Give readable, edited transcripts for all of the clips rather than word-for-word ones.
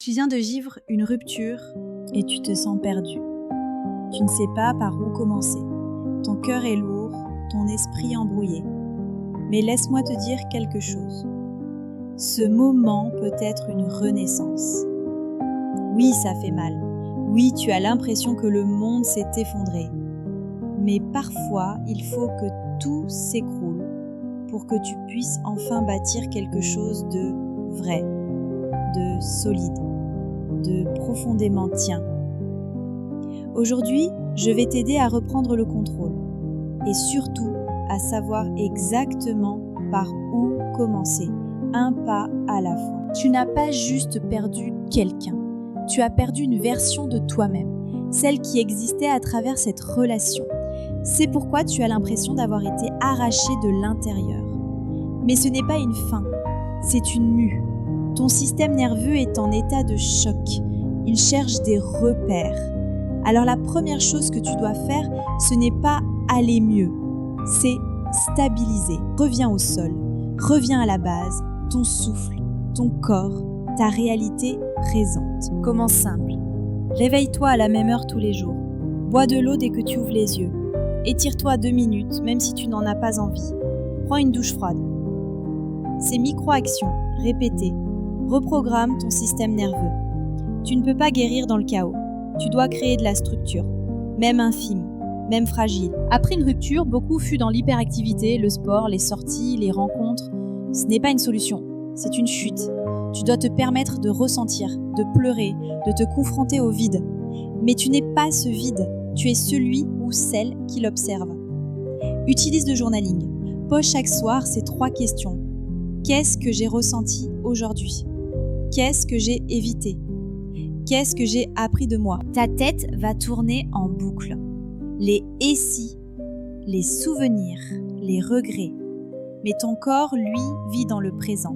Tu viens de vivre une rupture et tu te sens perdu. Tu ne sais pas par où commencer. Ton cœur est lourd, ton esprit embrouillé. Mais laisse-moi te dire quelque chose. Ce moment peut être une renaissance. Oui, ça fait mal. Oui, tu as l'impression que le monde s'est effondré. Mais parfois, il faut que tout s'écroule pour que tu puisses enfin bâtir quelque chose de vrai, de solide, de profondément tien. Aujourd'hui, je vais t'aider à reprendre le contrôle et surtout à savoir exactement par où commencer, un pas à la fois. Tu n'as pas juste perdu quelqu'un, tu as perdu une version de toi-même, celle qui existait à travers cette relation. C'est pourquoi tu as l'impression d'avoir été arraché de l'intérieur. Mais ce n'est pas une fin, c'est une mue. Ton système nerveux est en état de choc. Il cherche des repères. Alors la première chose que tu dois faire, ce n'est pas aller mieux, c'est stabiliser. Reviens au sol, reviens à la base, ton souffle, ton corps, ta réalité présente. Commence simple. Réveille-toi à la même heure tous les jours. Bois de l'eau dès que tu ouvres les yeux. Étire-toi 2 minutes, même si tu n'en as pas envie. Prends une douche froide. Ces micro-actions, répétées, reprogramme ton système nerveux. Tu ne peux pas guérir dans le chaos. Tu dois créer de la structure, même infime, même fragile. Après une rupture, beaucoup fuient dans l'hyperactivité, le sport, les sorties, les rencontres. Ce n'est pas une solution, c'est une fuite. Tu dois te permettre de ressentir, de pleurer, de te confronter au vide. Mais tu n'es pas ce vide, tu es celui ou celle qui l'observe. Utilise le journaling. Pose chaque soir ces 3 questions. Qu'est-ce que j'ai ressenti aujourd'hui ? Qu'est-ce que j'ai évité ? Qu'est-ce que j'ai appris de moi ? Ta tête va tourner en boucle. Les « et si », les souvenirs, les regrets. Mais ton corps, lui, vit dans le présent.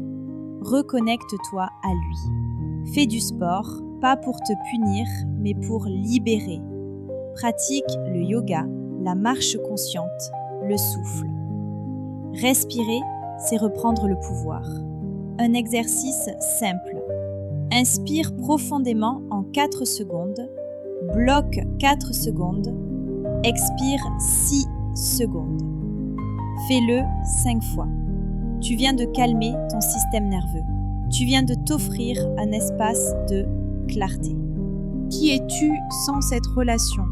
Reconnecte-toi à lui. Fais du sport, pas pour te punir, mais pour libérer. Pratique le yoga, la marche consciente, le souffle. Respirer, c'est reprendre le pouvoir. Un exercice simple. Inspire profondément en 4 secondes, bloque 4 secondes, expire 6 secondes. Fais-le 5 fois. Tu viens de calmer ton système nerveux. Tu viens de t'offrir un espace de clarté. Qui es-tu sans cette relation ?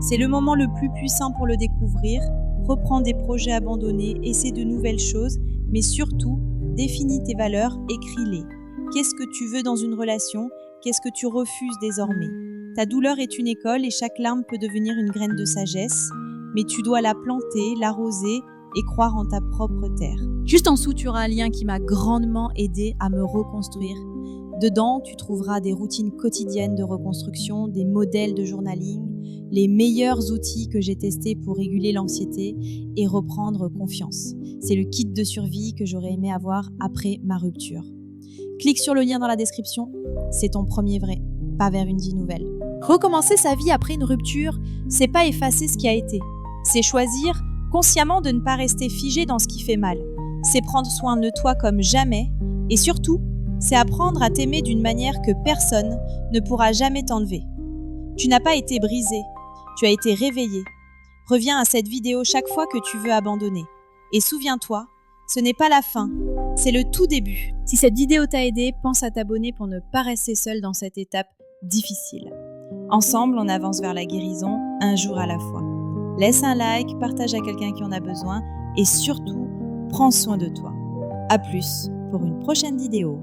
C'est le moment le plus puissant pour le découvrir. Reprends des projets abandonnés, essaie de nouvelles choses, mais surtout, définis tes valeurs, écris-les. Qu'est-ce que tu veux dans une relation ? Qu'est-ce que tu refuses désormais ? Ta douleur est une école et chaque larme peut devenir une graine de sagesse, mais tu dois la planter, l'arroser et croire en ta propre terre. Juste en dessous, tu auras un lien qui m'a grandement aidé à me reconstruire. Dedans, tu trouveras des routines quotidiennes de reconstruction, des modèles de journaling, les meilleurs outils que j'ai testés pour réguler l'anxiété et reprendre confiance. C'est le kit de survie que j'aurais aimé avoir après ma rupture. Clique sur le lien dans la description, c'est ton premier vrai, pas vers une vie nouvelle. Recommencer sa vie après une rupture, c'est pas effacer ce qui a été. C'est choisir consciemment de ne pas rester figé dans ce qui fait mal. C'est prendre soin de toi comme jamais et surtout, c'est apprendre à t'aimer d'une manière que personne ne pourra jamais t'enlever. Tu n'as pas été brisé, tu as été réveillé. Reviens à cette vidéo chaque fois que tu veux abandonner. Et souviens-toi, ce n'est pas la fin, c'est le tout début. Si cette vidéo t'a aidé, pense à t'abonner pour ne pas rester seul dans cette étape difficile. Ensemble, on avance vers la guérison, un jour à la fois. Laisse un like, partage à quelqu'un qui en a besoin et surtout, prends soin de toi. À plus pour une prochaine vidéo.